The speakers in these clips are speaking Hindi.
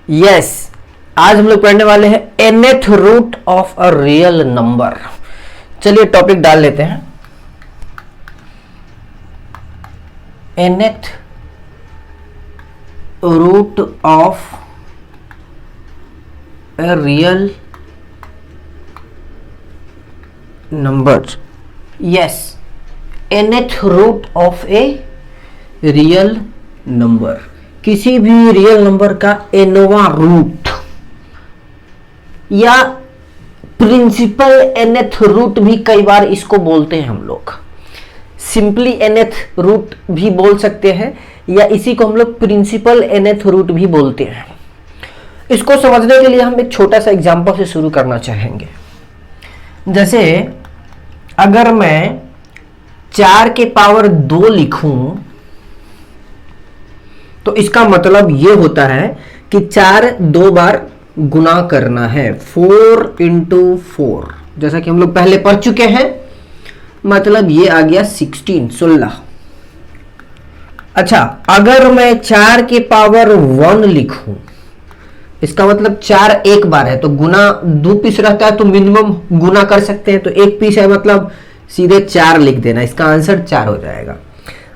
यस, आज हम लोग पढ़ने वाले हैं nth root of a real number. चलिए टॉपिक डाल लेते हैं। nth root of a real number। yes, nth root of a real number, किसी भी रियल नंबर का nवां रूट या प्रिंसिपल nth रूट भी कई बार इसको बोलते हैं हम लोग। सिंपली nth रूट भी बोल सकते हैं या इसी को हम लोग प्रिंसिपल nth रूट भी बोलते हैं। इसको समझने के लिए हम एक छोटा सा एग्जांपल से शुरू करना चाहेंगे। जैसे अगर मैं 4 के पावर 2 लिखूं तो इसका मतलब ये होता है कि 4 2 बार गुना करना है, 4 into 4, जैसा कि हम लोग पहले पढ़ चुके हैं। मतलब ये आ गया 16। अच्छा, अगर मैं 4 के पावर 1 लिखूं, इसका मतलब 4 एक बार है तो गुना 2 पीस रहता है तो मिनिमम गुना कर सकते हैं, तो एक पीस है मतलब सीधे 4 लिख देना, इसका आंसर 4 हो जाएगा।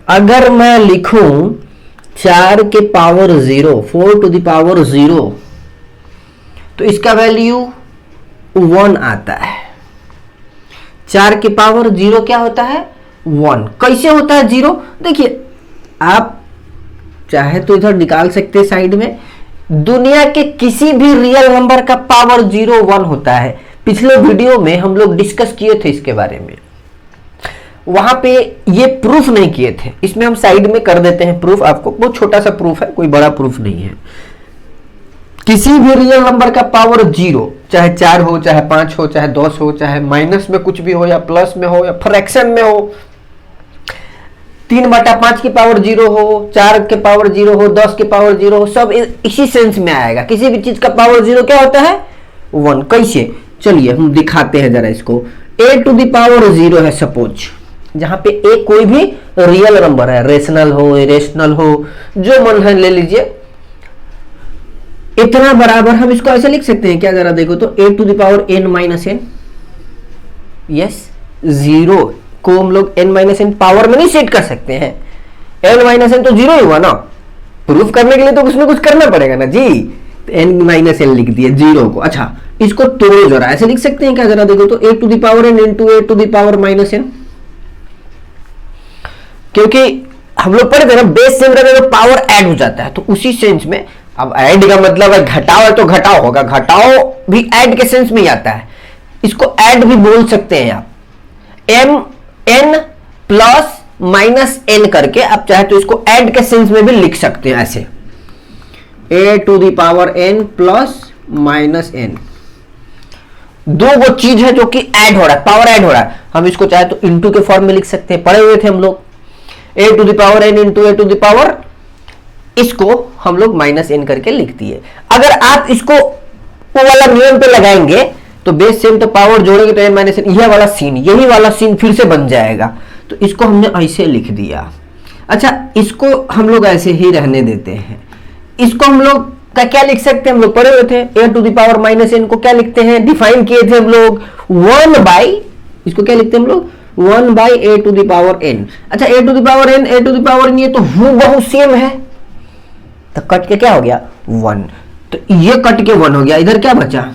अगर मैं लिखूं 4 के पावर 0, 4 to the power 0, तो इसका वैल्यू 1 आता है। 4 के पावर 0 क्या होता है? 1। कैसे होता है 0? देखिए, आप चाहे तो इधर निकाल सकते हैं साइड में। दुनिया के किसी भी रियल नंबर का पावर 0 1 होता है। पिछले वीडियो में हम लोग डिस्कस किए थे इसके बारे में, वहां पे ये प्रूफ नहीं किए थे, इसमें हम साइड में कर देते हैं प्रूफ। आपको बहुत छोटा सा प्रूफ है, कोई बड़ा प्रूफ नहीं है। किसी भी रियल नंबर का पावर 0, चाहे 4 हो, चाहे 5 हो, चाहे 10 हो, चाहे माइनस में कुछ भी हो या प्लस में हो या फ्रैक्शन में हो, 3/5 की पावर 0 हो, 4 के पावर 0 हो, 10 के पावर 0 हो, सब इसी सेंस में आएगा। किसी भी चीज का पावर 0 क्या होता है? 1। कैसे? चलिए हम दिखाते हैं जरा इसको। a to the power 0 है सपोज, जहां पे a कोई भी रियल नंबर है, रेशनल हो, इरेशनल हो, जो मन है ले लीजिए। इतना बराबर हम इसको ऐसे लिख सकते हैं क्या? जरा देखो तो a to the power n minus n। Yes, 0 को हम लोग n-n पावर में नहीं सेट कर सकते हैं। n-n तो 0 ही हुआ ना, प्रूफ करने के लिए तो कुछ ना कुछ करना पड़ेगा ना जी। n-n लिख दिए 0 को। अच्छा, इसको तोड़ो जरा, ऐसे लिख सकते हैं क्या? जरा देखो तो a to the power n into a to the power minus n। क्योंकि हम लोग पढ़े थे ना, बेस सेम रहता है तो पावर ऐड हो जाता है, तो उसी सेंस में अब ऐड का मतलब है घटाओ है तो घटाओ होगा, घटाओ भी ऐड के सेंस में ही आता है। इसको ऐड भी बोल सकते हैं आप, n प्लस माइनस n करके आप चाहे तो इसको ऐड के सेंस में भी लिख सकते हैं ऐसे, a to the power n plus minus n। दो वो चीज है जो कि ऐड हो रहा है, पावर ऐड हो रहा है। हम इसको चाहे तो इंटू के फॉर्म में लिख सकते हैं, पढ़े हुए थे हम लोग, a to the power n into a to the power, इसको हम लोग माइनस n करके लिख दिए। अगर आप इसको वो वाला नियम पे लगाएंगे तो बेस सेम तो पावर जोड़ेंगे तो n माइनस n, यह वाला सीन, यही वाला सीन फिर से बन जाएगा। तो इसको हमने ऐसे लिख दिया। अच्छा, इसको हम लोग ऐसे ही रहने देते हैं। इसको हम लोग का क्या लिख सकते हैं? हम लोग पढ़े हुए थे, a to the power minus n को क्या लिखते हैं? डिफाइन किए थे हम लोग 1 बाई, इसको क्या लिखते हैं हम लोग? 1 by a to the power n। अच्छा, a to the power n, a to the power n, ये तो हूबहू सेम है, तो कट के क्या हो गया? 1। तो ये कट के 1 हो गया, इधर क्या बचा?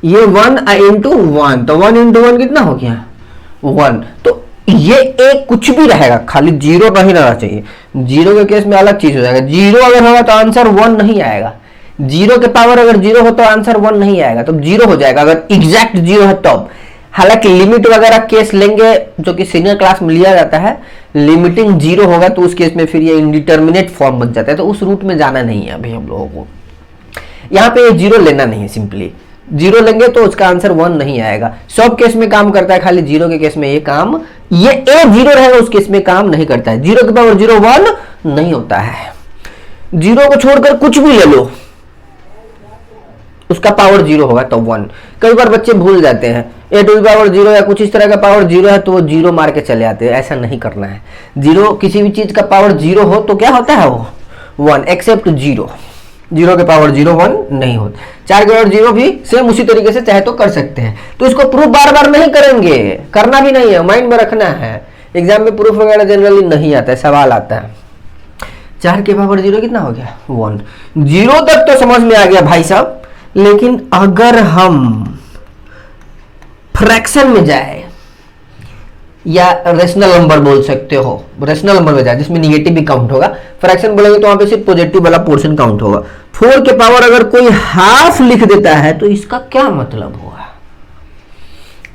ये 1 into 1, तो 1 into 1 कितना हो गया? 1। तो ये एक कुछ भी रहेगा, खाली 0 नहीं रहना चाहिए। 0 के केस में अलग चीज हो जाएगा। 0 अगर होगा तो आंसर 1 नहीं आएगा। 0 के पावर अगर 0 हो तो आंसर 1 नहीं आएगा, तो 0 हो जाएगा अगर एग्जैक्ट 0 है तब। हालांकि लिमिट वगैरह केस लेंगे जो कि सीनियर क्लास में लिया जाता है, लिमिटिंग 0 होगा तो उस केस में फिर ये इंडिटर्मिनेट फॉर्म बन जाता है, तो उस रूट में जाना नहीं है अभी हम लोगों को। यहाँ पे 0 लेना नहीं है, सिंपली 0 लेंगे तो उसका आंसर 1 नहीं आएगा। सब केस में काम करता है, खाली 0 के केस में ये काम, ये a 0 रहेगा उस केस में काम नहीं करता है। 0 के पावर 0 1 नहीं होता है। 0 को छोड़कर कुछ भी ले लो, उसका पावर 0 होगा तो 1। कई बार बच्चे भूल जाते हैं, a to the power 0 या कुछ इस तरह का पावर 0 है तो वो 0 मार के चले आते हैं। ऐसा नहीं करना है। 0 किसी भी चीज का पावर 0 हो तो क्या होता है? वो 1 एक्सेप्ट 0। 0 के पावर 0 1 नहीं होता। 4 के पावर 0 भी सेम उसी तरीके से चाहे तो कर सकते हैं। तो इसको प्रूफ बार बार नहीं करेंगे, करना भी नहीं है, माइंड में रखना है। एग्जाम में प्रूफ वगैरह जनरली नहीं आता है, सवाल आता है। 4 के पावर 0 कितना हो गया 1। 0 तक तो समझ में आ गया भाई साहब, लेकिन अगर हम फ्रैक्शन में जाए या रेशनल नंबर बोल सकते हो, रेशनल नंबर में जाए जिसमें निगेटिव भी काउंट होगा, फ्रैक्शन बोलेंगे तो वहां पे सिर्फ पॉजिटिव वाला पोर्शन काउंट होगा। 4 के पावर अगर कोई हाफ लिख देता है तो इसका क्या मतलब हुआ?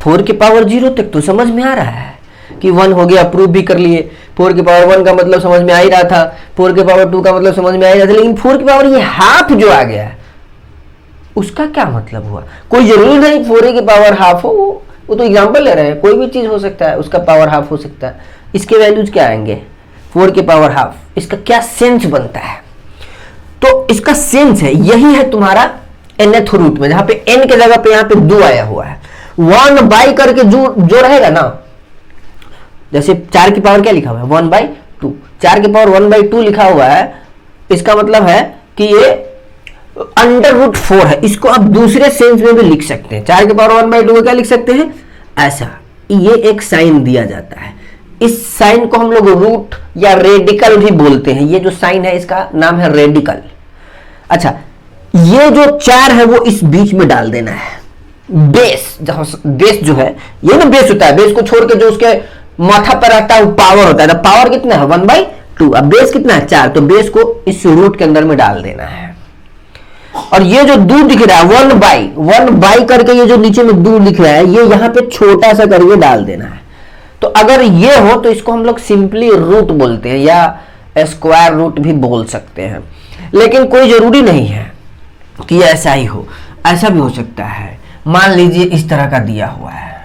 4 के पावर 0 तक तो समझ में आ रहा है कि 1 हो गया, प्रूफ भी कर लिए। 4 के पावर 1 का मतलब समझ में आ ही रहा था, 4 के पावर 2 का मतलब समझ में आ ही रहा था, लेकिन 4 के पावर ये हाफ जो आ गया उसका क्या मतलब हुआ? कोई जरूरी नहीं 4 के पावर हाफ हो, वो तो एग्जांपल ले रहे हैं, कोई भी चीज हो सकता है उसका पावर हाफ हो सकता है। इसके वैल्यूज क्या आएंगे? 4 के पावर हाफ, इसका क्या सेंस बनता है? तो इसका सेंस है, यही है तुम्हारा nth रूट में, जहां पे n के जगह पे यहां पे 2 आया हुआ है। 1 बाई करके जो रहेगा ना, जैसे 4 की पावर क्या लिखा हुआ है 1/2, 4 की पावर 1/2 लिखा हुआ है, इसका मतलब है कि ये √4 है। इसको आप दूसरे सेंस में भी लिख सकते हैं। 4 के पावर 1/2 को क्या लिख सकते हैं? ऐसा, ये एक साइन दिया जाता है, इस साइन को हम लोग रूट या रेडिकल भी बोलते हैं। ये जो साइन है इसका नाम है रेडिकल। अच्छा, ये जो 4 है वो इस बीच में डाल देना है। बेस, जहां बेस जो है, ये ना बेस होता है, बेस को छोड़ के जो उसके माथा पर रहता है वो पावर होता है। तो पावर कितना है 1/2, अब बेस कितना है 4, तो बेस को इस रूट के अंदर में डाल देना है। और ये जो 2 दिख रहा है 1 बाई करके, ये जो नीचे में 2 लिख रहा है, ये यहां पे छोटा सा करके डाल देना है। तो अगर ये हो तो इसको हम लोग सिंपली रूट बोलते हैं या स्क्वायर रूट भी बोल सकते हैं, लेकिन कोई जरूरी नहीं है कि ऐसा ही हो, ऐसा भी हो सकता है। मान लीजिए इस तरह का दिया हुआ है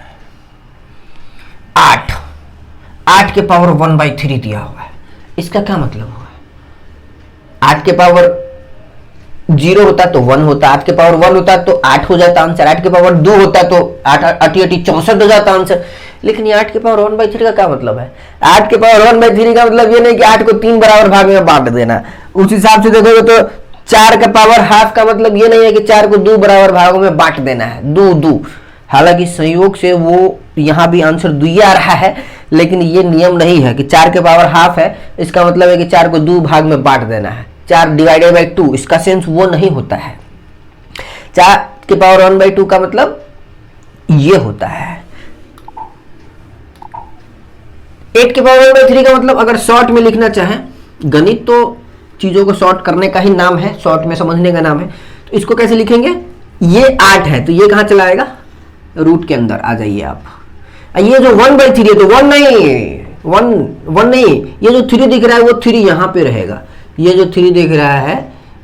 8 के पावर 1/3 दिया हुआ है, इसका क्या मतलब हुआ? 8 के पावर 0 होता तो 1 होता, 8 के पावर 1 होता तो 8 हो जाता आंसर, 8 के पावर 2 होता तो 8 8 64 हो जाता आंसर। लेकिन ये 8 के पावर 1/3 का क्या मतलब है? 8 के पावर 1/3 का मतलब ये नहीं कि 8 को 3 बराबर भाग में बांट देना। उस हिसाब से देखोगे तो 4 का पावर हाफ का मतलब ये नहीं है कि 4 को 2 बराबर भागों में बांट देना है, 2 हालांकि संयोग से वो यहां भी आंसर 2 आ रहा है, लेकिन ये नियम नहीं है कि 4 के पावर हाफ है इसका मतलब है कि 4 को 2 भाग में बांट देना है, 4/2, इसका सेंस वो नहीं होता है। 4 के पावर 1/2 का मतलब ये होता है। 8 के पावर 1/3 का मतलब, अगर शॉर्ट में लिखना चाहें, गणित तो चीजों को शॉर्ट करने का ही नाम है, शॉर्ट में समझने का नाम है, तो इसको कैसे लिखेंगे? ये 8 है तो ये कहां चला आएगा? रूट के अंदर आ जाइए आप। ये जो 1/3 है तो 1 नहीं, ये जो 3 दिख रहा है वो 3 यहां पे रहेगा, ये जो 3 दिख रहा है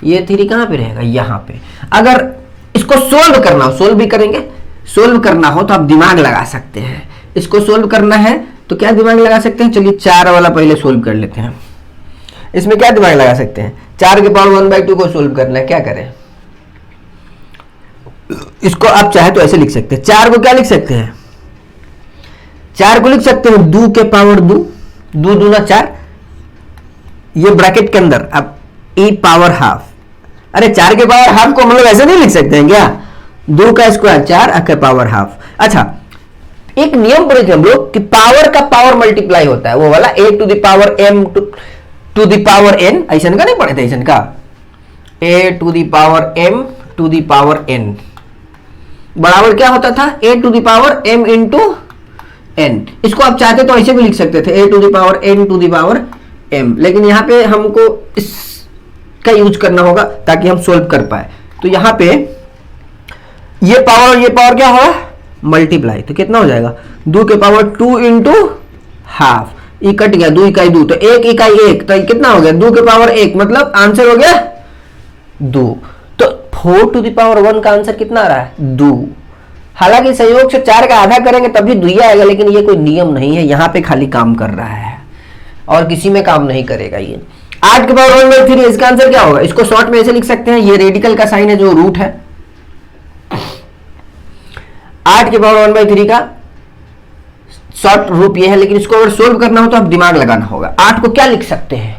ये 3 कहां पे रहेगा? यहां पे। अगर इसको सोल्व करना हो, सोल्व भी करेंगे, सोल्व करना हो तो आप दिमाग लगा सकते हैं। इसको सोल्व करना है तो क्या दिमाग लगा सकते हैं? चलिए 4 वाला पहले सोल्व कर लेते हैं। इसमें क्या दिमाग लगा सकते हैं? 4 के पावर 1/2 को सोल्व करना है, क्या करें? इसको आप चाहे तो ऐसे लिख सकते हैं, 4 को क्या लिख सकते हैं? 4 को लिख सकते हैं 2 के पावर 2, 2 दूना 4, ये ब्रैकेट के अंदर अब e पावर हाफ। अरे 4 के पावर हाफ को हम लोग ऐसे नहीं लिख सकते हैं क्या? 2 का स्क्वायर 4 के पावर हाफ। अच्छा, एक नियम पढ़े थे हम लोग कि पावर का पावर मल्टीप्लाई होता है, वो वाला a to the power m to the power n, ऐसा का नहीं पढ़े थे? ऐसा का a to the power m to the power n बराबर क्या होता था? a to the power m into n। इसको आप चाहते तो ऐसे भी लिख सकते थे a to the power n to the power m, लेकिन यहां पे हमको इसका यूज करना होगा ताकि हम सोल्व कर पाए। तो यहां पे ये पावर और ये पावर क्या होगा? मल्टीप्लाई, तो कितना हो जाएगा? 2 के पावर 2 इंटू हाफ, ये कट गया, 2 इकाई 2, तो 1 इकाई 1, तो कितना हो गया? 2 के पावर 1, मतलब आंसर हो गया 2। तो 4 टू द पावर 1 का आंसर कितना आ रहा है? 2। हालांकि संयोग से 4 का आधा करेंगे तभी 2 आएगा, लेकिन ये कोई नियम नहीं है, यहां पे खाली काम कर रहा है और किसी में काम नहीं करेगा ये। 8 के पावर 1/3, इसका आंसर क्या होगा? इसको शॉर्ट में ऐसे लिख सकते हैं, ये रेडिकल का साइन है जो रूट है। 8 के पावर 1/3 का शॉर्ट रूप ये है, लेकिन इसको अगर सोल्व करना हो तो आप दिमाग लगाना होगा। 8 को क्या लिख सकते हैं?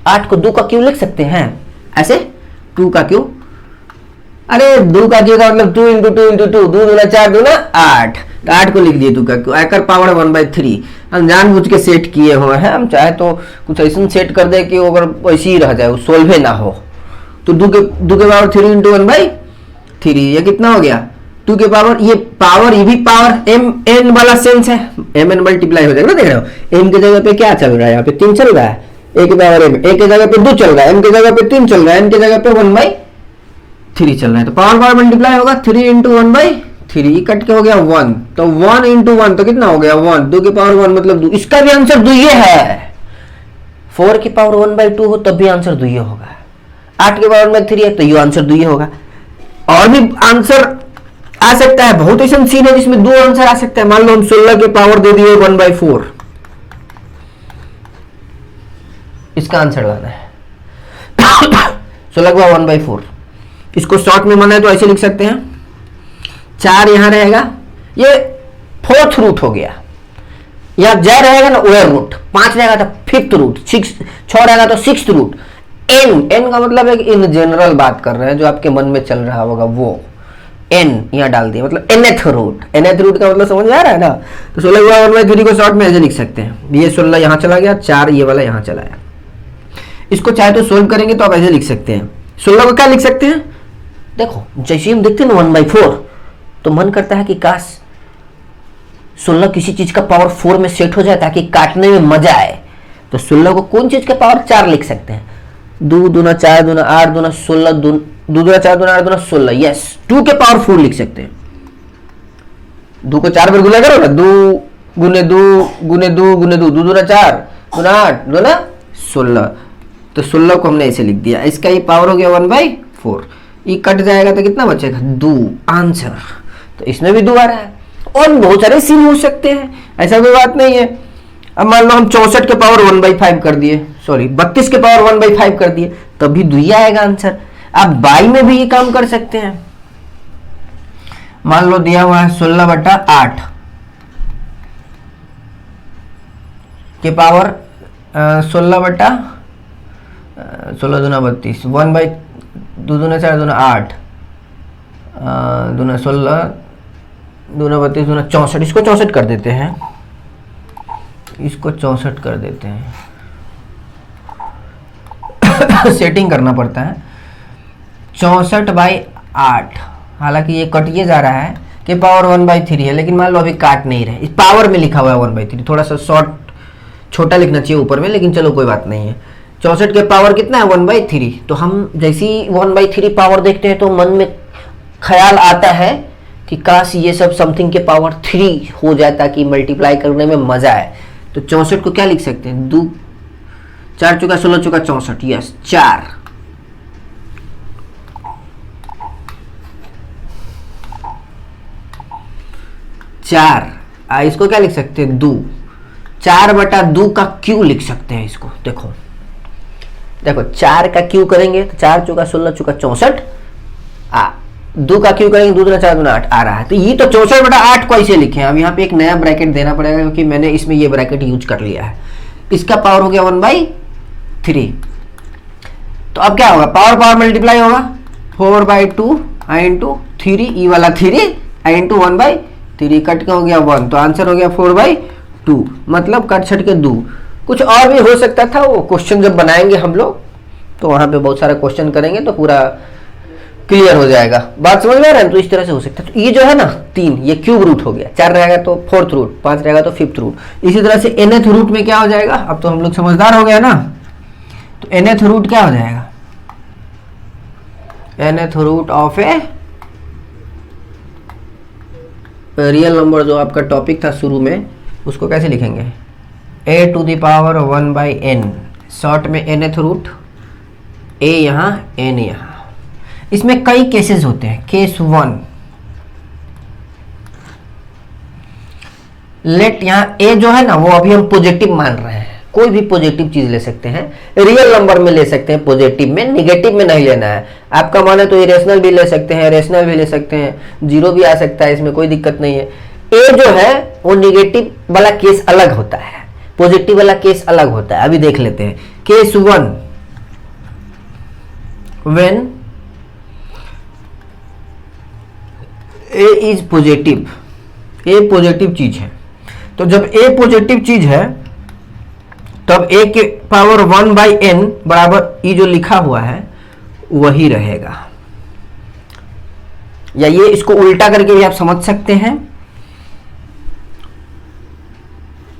8 को 2 का क्यों लिख सकते हैं? ऐसे 2 का क्यूब, अरे 2 का क्यूब का मतलब 2 इंटू 2 इंटू 2, 2 दूना 4 दूना 8, तो 8 को लिख दिए 2 का क्यूब, आकर पावर 1/3। हम जानबूझ के सेट किए हुए हैं, हम चाहे तो कुछ ऐसा सेट कर दे कि वो अगर वैसे ही रह जाए, वो सोल्व ना हो। तो 2 के पावर 3 इंटू 1/3, ये कितना हो गया 2 के पावर, ये भी पावर एम एन वाला सेंस है, एम एन मल्टीप्लाई हो जाएगा ना, देख रहे हो एम की जगह पे क्या चल रहा है, यहाँ पे 3 चल रहा है, ए के पावर एम, ए की जगह पे 2 चल रहा है, एम की जगह पे 3 चल रहा है, एन की जगह पे 1/3 चल रहा है, तो पावर मल्टीप्लाई होगा 3 इंटू 1/3, कट के हो गया 1, तो 1 इंटू 1 तो कितना हो गया 1, 2 के पावर 1 मतलब 2, इसका भी आंसर 2 ये है। 4 की पावर 1/2 हो तब भी आंसर 2 ये होगा, 8 के पावर 1/3 है तो ये आंसर 2 ये होगा। और भी आंसर आ सकता है, बहुत ऐसा सीन है जिसमें 2 आंसर आ सकता है। मान लो हम 16 के पावर दे दिए 1/4, इसका आंसर लगाना है 16 का 1/4, इसको शॉर्ट में माना है तो ऐसे लिख सकते हैं, 4 यहां रहेगा, ये 4th रूट हो गया, या j रहेगा ना ओयर रूट, 5 रहेगा तो 5th रूट, 6 रहेगा तो 6th रूट। n का मतलब है कि इन जनरल बात कर रहे हैं, जो आपके मन में चल रहा होगा वो n यहाँ डाल दिया, मतलब nth रूट, nth रूट का मतलब समझ में आ रहा है ना। तो 16 का 1/3 को शॉर्ट में ऐसे लिख सकते हैं, ये 16 यहाँ चला गया, 4 ये वाला यहाँ चला गया। इसको चाहे तो सोल्व करेंगे तो आप ऐसे लिख सकते हैं, 16 को क्या लिख सकते हैं, देखो जैसे हम देखते हैं ना 1/4, तो मन करता है कि काश 16 किसी चीज का पावर 4 में सेट हो जाए ताकि काटने में मजा आए। तो 16 को कौन चीज का पावर 4 लिख सकते हैं, 2 दूना 4 दूना 8 दूना 16, 2 दूना 4 दूना 8 दूना 16, यस 2 के पावर 4 लिख सकते हैं। 2 को 4 बार गुना करो ना, 2 गुने 2 गुने 2 गुने 2, 2 दूना 4 दूना 8 दूना 16, तो 16 को हमने ऐसे लिख दिया, इसका ये पावर हो गया 1/4, ये कट जाएगा तो कितना बचेगा 2 आंसर। तो इसमें भी 2 आ रहा है, और बहुत सारे सीन हो सकते हैं, ऐसा कोई बात नहीं है। अब मान लो हम 64 के पावर 1/5 कर दिए, सॉरी 32 के पावर 1/5 कर दिए, तब भी 2 ही आएगा आंसर। आप बाई में भी ये काम कर सकते हैं, मान लो दिया हुआ है 16/8 के पावर 16 दूना 32, 1/2 दूना 4 दूना 8 दूना 16 दूना 32 दूना 64, इसको 64 कर देते हैं, इसको 64 कर देते हैं सेटिंग करना पड़ता है, 64/8, हालांकि ये कटिए जा रहा है कि पावर 1/3 है, लेकिन मान लो अभी काट नहीं रहे, इस पावर में लिखा हुआ है 1/3, थोड़ा सा शॉर्ट छोटा लिखना चाहिए ऊपर में, लेकिन चलो कोई बात नहीं है। 64 के पावर कितना है 1/3, तो हम जैसे ही 1/3 पावर देखते हैं तो मन में ख्याल आता है कि काश ये सब समथिंग के पावर 3 हो जाए ताकि मल्टीप्लाई करने में मजा आए। तो 64 को क्या लिख सकते हैं, 2 4 चौका 16 चौका 64, यस 4 इसको क्या लिख सकते हैं 2, 4/2 का क्यू लिख सकते हैं इसको। देखो 4 का क्यू करेंगे तो 4 चौका 16 चौका 64, 2 का क्यू करेंगे 2 दूना 4 दूना 8 आ रहा है। तो ये तो 64/8 को ऐसे लिखे हैं। अब यहाँ पे एक नया ब्रैकेट देना पड़ेगा क्योंकि मैंने इसमें ये ब्रैकेट यूज कर लिया है। इसका पावर हो गया 1/3। तो अब क्या होगा, पावर मल्टीप्लाई होगा 4/2 इंटू 3, ई वाला 3 इंटू 1/3, कट के हो गया 1, तो आंसर हो गया 4/2, मतलब कट छट के 2। कुछ और भी हो सकता था, वो क्वेश्चन जब बनाएंगे हम लोग तो वहां पे बहुत सारा क्वेश्चन करेंगे तो पूरा क्लियर हो जाएगा। बात समझ में आ रहा है? तो इस तरह से हो सकता है। तो ये जो है ना 3, ये क्यूब रूट हो गया, 4 रहेगा तो 4th रूट, 5 रहेगा तो 5th रूट। इसी तरह से nth रूट में क्या हो जाएगा, अब तो हम लोग समझदार हो गया ना, तो nth रूट क्या हो जाएगा, nth root of a real number, जो आपका टॉपिक था शुरू में, उसको कैसे लिखेंगे, a⁴ 1/n, शॉर्ट में nth रूट, a यहाँ n यहाँ। इसमें कई केसेस होते हैं। केस 1, लेट यहाँ a जो है ना वो अभी हम पॉजिटिव मान रहे हैं, कोई भी पॉजिटिव चीज ले सकते हैं, रियल नंबर में ले सकते हैं, पॉजिटिव में, निगेटिव में नहीं लेना है। आपका मन है तो इरेशनल भी ले सकते हैं, रेशनल भी ले सकते हैं, 0 भी आ सकता है, इसमें कोई दिक्कत नहीं है। a जो है वो निगेटिव वाला केस अलग होता है, पॉजिटिव वाला केस अलग होता है। अभी देख लेते हैं case 1, when A is positive, A positive चीज है, तो जब ए पॉजिटिव चीज है तब ए के पावर 1/n बराबर ई जो लिखा हुआ है वही रहेगा। या ये इसको उल्टा करके भी आप समझ सकते हैं,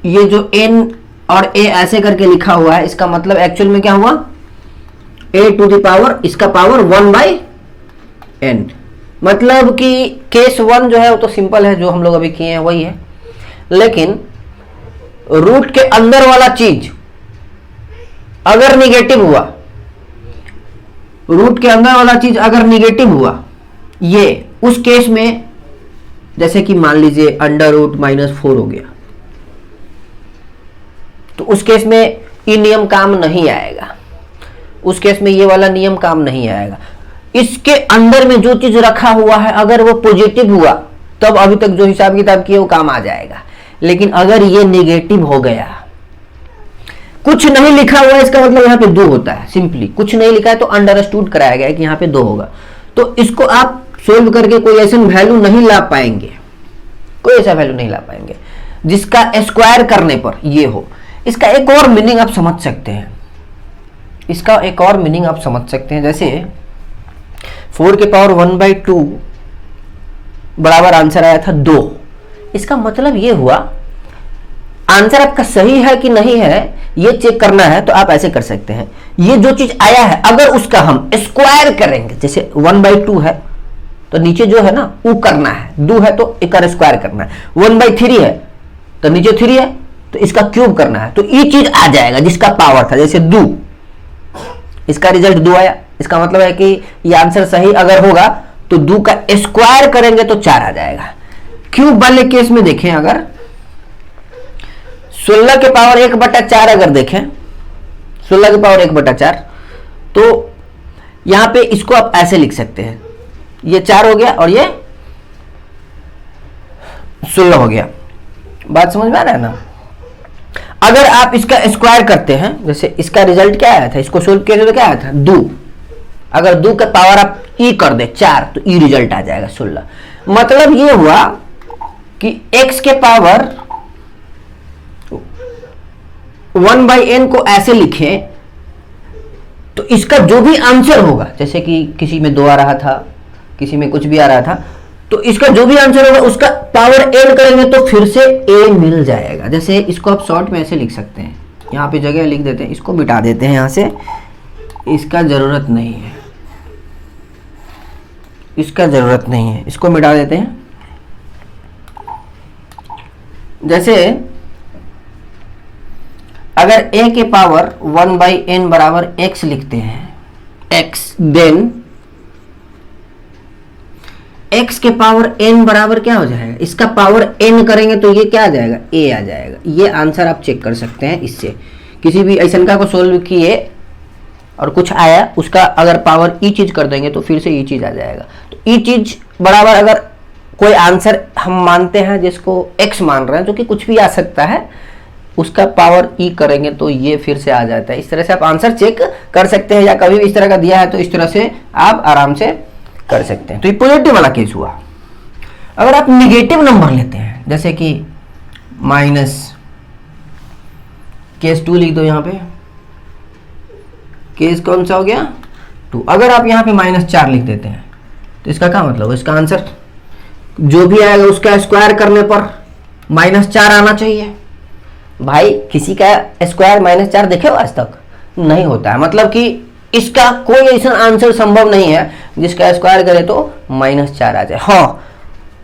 ये जो n और a ऐसे करके लिखा हुआ है इसका मतलब एक्चुअल में क्या हुआ, a टू द पावर इसका पावर 1/n, मतलब कि केस 1 जो है वो तो सिंपल है, जो हम लोग अभी किए हैं वही है, लेकिन रूट के अंदर वाला चीज अगर निगेटिव हुआ, रूट के अंदर वाला चीज अगर निगेटिव हुआ, ये उस केस में जैसे कि मान लीजिए √-4 हो गया, तो उस केस में ये नियम काम नहीं आएगा, उस केस में ये वाला नियम काम नहीं आएगा। इसके अंदर में जो चीज रखा हुआ है अगर वो पॉजिटिव हुआ तब अभी तक जो हिसाब किताब किया वो काम आ जाएगा, लेकिन अगर ये नेगेटिव हो गया, कुछ नहीं लिखा हुआ है इसका मतलब यहाँ पे 2 होता है, सिंपली कुछ नहीं लिखा है तो अंडरस्टूड कराया गया है कि यहाँ पे 2 होगा, तो इसको आप सोल्व करके कोई ऐसा वैल्यू नहीं ला पाएंगे, कोई ऐसा वैल्यू नहीं ला पाएंगे जिसका स्क्वायर करने पर ये हो। इसका एक और मीनिंग आप समझ सकते हैं, इसका एक और मीनिंग आप समझ सकते हैं, जैसे 4 के पावर 1/2 बराबर आंसर आया था 2, इसका मतलब ये हुआ आंसर आपका सही है कि नहीं है ये चेक करना है, तो आप ऐसे कर सकते हैं, ये जो चीज आया है अगर उसका हम स्क्वायर करेंगे, जैसे 1/2 है तो नीचे जो है ना वो करना है, 2 है तो एक स्क्वायर करना है, 1/3 है तो नीचे 3 है तो इसका क्यूब करना है, तो ये चीज आ जाएगा जिसका पावर था, जैसे 2, इसका रिजल्ट 2 आया, इसका मतलब है कि ये आंसर सही अगर होगा तो 2 का स्क्वायर करेंगे तो 4 आ जाएगा। क्यूब वाले केस में देखें, अगर 16 के पावर 1/4 अगर देखें, 16 के पावर 1/4, तो यहां पे इसको आप ऐसे लिख सकते हैं, ये 4 हो गया और ये 16 हो गया, बात समझ में आ रहा है ना। अगर आप इसका स्क्वायर करते हैं, जैसे इसका रिजल्ट क्या आया था, इसको सोल्व किया तो क्या आया था 2, अगर 2 का पावर आप ई कर दे 4 तो ई रिजल्ट आ जाएगा 16। मतलब ये हुआ कि x के पावर 1/n को ऐसे लिखें तो इसका जो भी आंसर होगा, जैसे कि किसी में 2 आ रहा था, किसी में कुछ भी आ रहा था, तो इसका जो भी आंसर होगा उसका पावर n करेंगे तो फिर से a मिल जाएगा। जैसे इसको आप शॉर्ट में ऐसे लिख सकते हैं, यहाँ पे जगह लिख देते हैं, इसको मिटा देते हैं यहाँ से, इसका जरूरत नहीं है, इसका जरूरत नहीं है, इसको मिटा देते हैं। जैसे अगर a के पावर 1/n बराबर x लिखते हैं, x, देन x के पावर n बराबर क्या हो जाएगा, इसका पावर n करेंगे तो ये क्या आ जाएगा, a आ जाएगा। ये आंसर आप चेक कर सकते हैं इससे, किसी भी ऐसा को सोल्व किए और कुछ आया, उसका अगर पावर ई चीज कर देंगे तो फिर से ई चीज आ जाएगा। तो ई चीज बराबर अगर कोई आंसर हम मानते हैं जिसको x मान रहे हैं, जो कि कुछ भी आ सकता है, उसका पावर ई करेंगे तो ये फिर से आ जाता है। इस तरह से आप आंसर चेक कर सकते हैं, या कभी भी इस तरह का दिया है तो इस तरह से आप आराम से कर सकते हैं। तो ये पॉजिटिव वाला केस हुआ। अगर आप निगेटिव नंबर लेते हैं, जैसे कि माइनस, केस 2 लिख दो, यहाँ पे केस कौन सा हो गया 2। अगर आप यहाँ पे -4 लिख देते हैं तो इसका क्या मतलब, इसका आंसर जो भी आएगा उसका स्क्वायर करने पर -4 आना चाहिए। भाई किसी का स्क्वायर -4 देखे हो आज तक? नहीं होता है, मतलब कि इसका कोई ऐसा आंसर संभव नहीं है जिसका स्क्वायर करे तो -4 आ जाए। हाँ,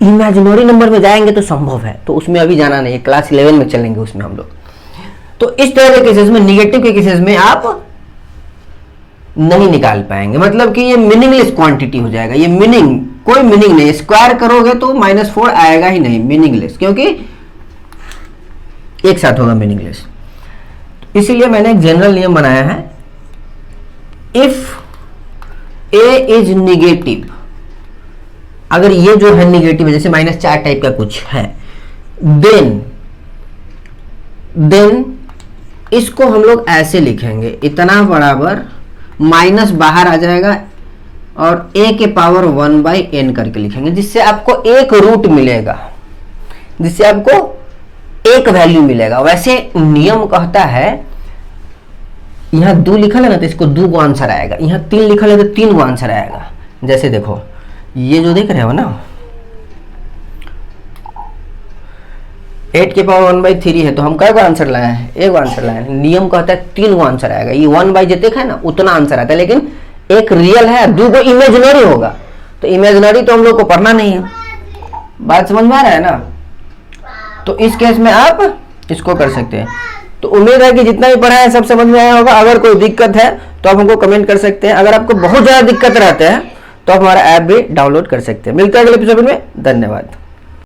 इमेजिनरी नंबर में जाएंगे तो संभव है, तो उसमें अभी जाना नहीं है, क्लास 11 में चलेंगे उसमें हम लोग। तो इस तरह के केसेस में, निगेटिव के केसेस में आप नहीं निकाल पाएंगे, मतलब कि ये मीनिंगलेस क्वांटिटी हो जाएगा। ये मीनिंग, कोई मीनिंग नहीं, स्क्वायर करोगे तो -4 आएगा ही नहीं, मीनिंगलेस, क्योंकि एक साथ होगा मीनिंगलेस। इसीलिए मैंने एक जनरल नियम बनाया है, इफ ए इज निगेटिव, अगर ये जो है निगेटिव है, जैसे -4 टाइप का कुछ है, देन इसको हम लोग ऐसे लिखेंगे, इतना बराबर माइनस बाहर आ जाएगा और a के पावर 1/n करके लिखेंगे, जिससे आपको एक रूट मिलेगा, जिससे आपको एक वैल्यू मिलेगा। वैसे नियम कहता है, यहां 2 लिखा है ना तो इसको 2 को आंसर आएगा, यहां 3 लिखा है तो 3 को आंसर आएगा। जैसे देखो ये जो देख रहे हो ना 8 के पावर 1/3 है, तो हम क्या को आंसर लाए हैं, एक आंसर लाए हैं। नियम कहता है 3 को आंसर आएगा, ये 1 जितने का है ना उतना आंसर आता है, लेकिन एक रियल है, 2 को इमेजिनरी होगा, तो इमेजिनरी तो हम लोग को पढ़ना नहीं है। बात समझ में आ रहा है ना? तो इस केस में आप इसको कर सकते हैं। तो उम्मीद है कि जितना भी पढ़ा है सब समझ में आया होगा। अगर कोई दिक्कत है तो आप हमको कमेंट कर सकते हैं। अगर आपको बहुत ज़्यादा दिक्कत रहते हैं तो आप हमारा ऐप भी डाउनलोड कर सकते हैं। मिलते हैं अगले एपिसोड में, धन्यवाद।